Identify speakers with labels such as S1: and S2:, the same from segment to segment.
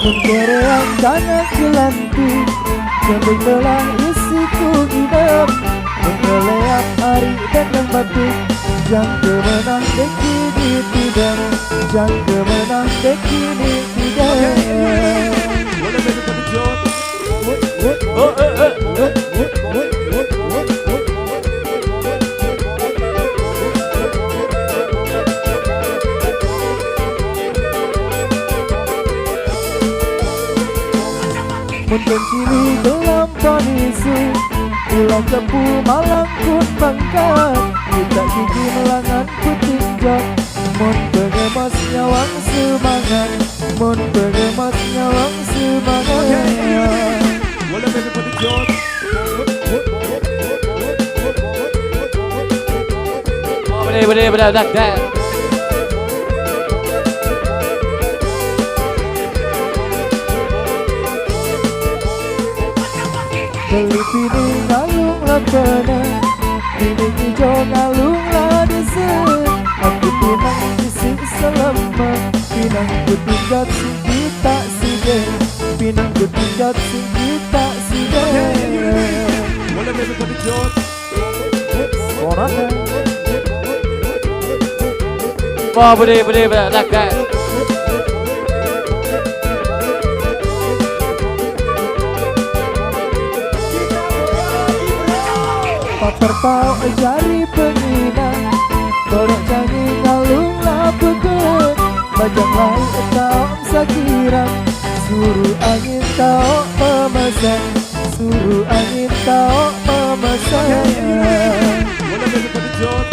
S1: Mengereang kanan jelanti, jembing belah isiku hidup. Mengeleap hari dan yang batik, jang kemenang dekini tidak, jang kemenang dekini tidak.
S2: Boleh bagi tadi John.
S1: Mungkin cili dalam panisu, ulang kepu malang kun bangkat. Kita gigi melangan puting jok, mun pengemas nyawang semangat, mun pengemas nyawang semangat.
S2: Boleh bagi tadi John.
S3: Bener, dak.
S1: Beli pining ngalung lah kena, pining hijau ngalung lah deset. Aku pinang isi selamat, pinang ku tingkat singgi tak sida, pinang ku tingkat singgi tak sida.
S2: Boleh bagi tadi John.
S1: Orangnya
S3: Wah, bener, dak.
S1: Paper tau jari pengina, tolong jangan ngalung lah peket. Bajang lain tau sakiran, suruh angin tau memesan, suruh angin tau memesan.
S2: Boleh bagi tadi John.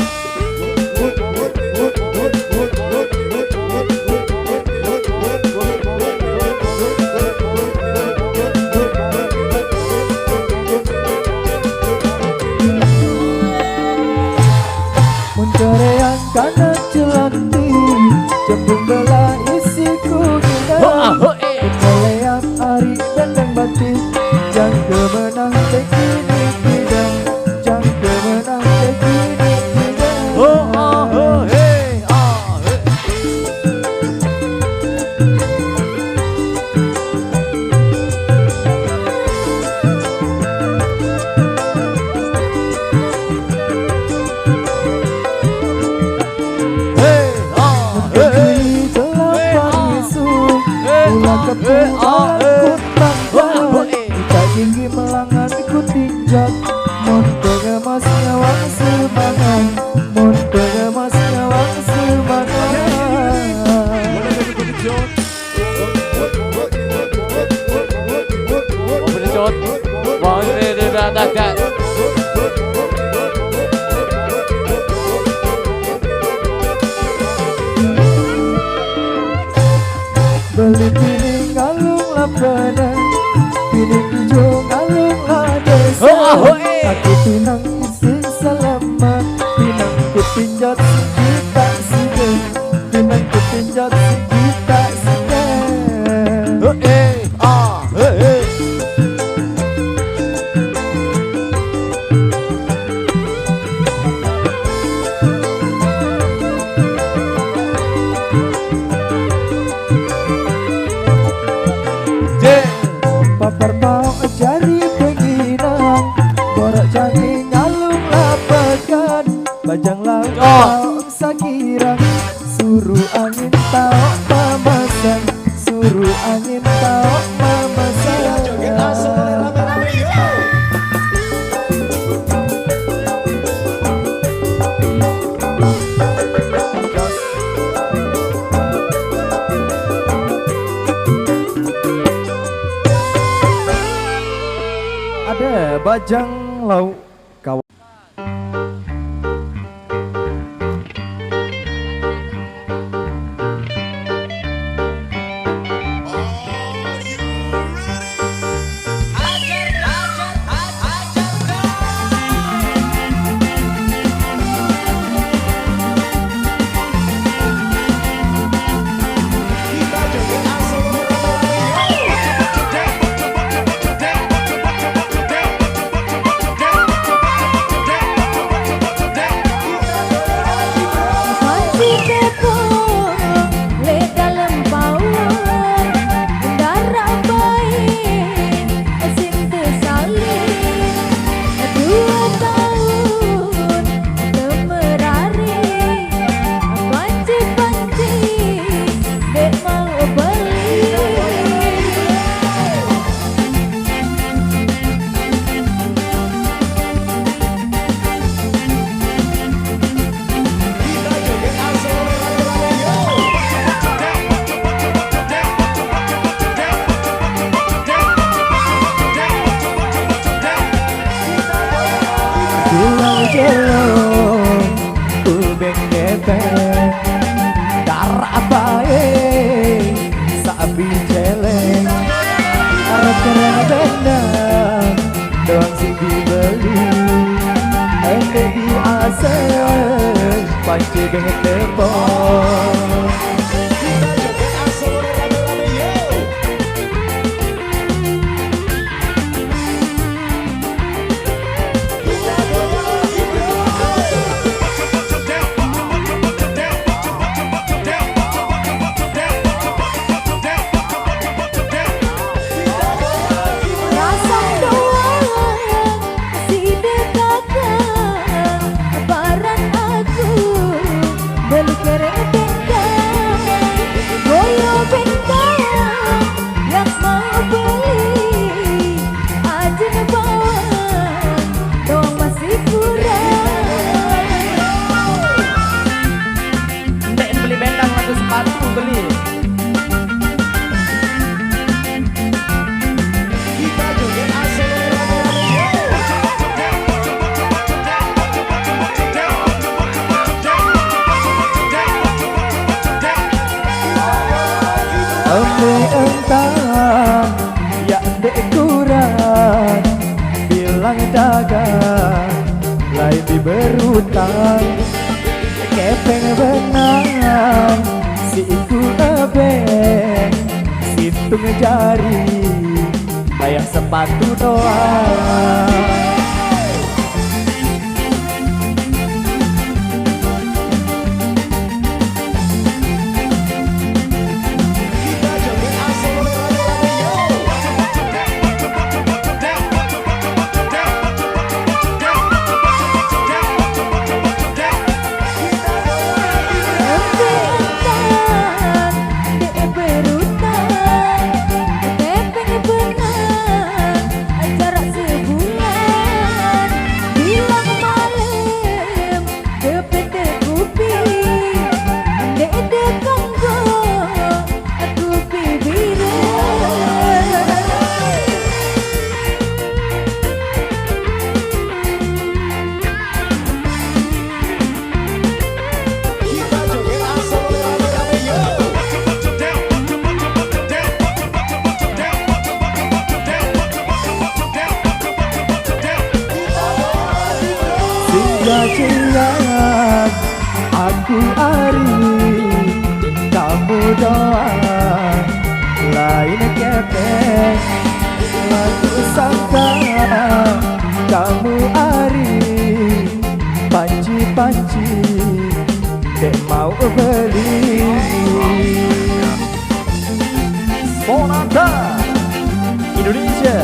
S1: Mengereang kanan jelanti, jembing belah isiku hidup. Mengeleap hari dan yang batik, jang kemenang dekini tidak, jang kemenang dekini tidak. Kepulangan bangga, kita tinggi melangan ikut tinjak. Mun pengemas nyawang semangat, mun pengemas nyawang semangat.
S2: Boleh bagi tadi John.
S3: Bener, John. Wah, bener, dak.
S1: Beli pining ngalung lah pena, pining hijau ngalung lah desa. Aku pinang isi selamat, pinang ku tinjat singgi tak sida, pinang ku tinjat singgi tak sida. Papar mau jari penginang, borak jangi ngalung lapakan. Bajang laut tau sakirang, suruh angin tau memasan, suruh angin tau memasan. Ada bajang laut kawan. lambi celeng arep keren benang doang sing dibeli ente di asal panci benget tepon. Entah ya dek kurang bilang dagang lain diberutang kepeng benang si iku ebeng situng jari kayak sepatu doang. Cian aku ari kamu doang lain kepeng aku sangka kamu ari panci-panci dek mau beli Sonata Indonesia.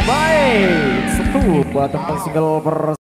S1: Baik, satu buat tentang single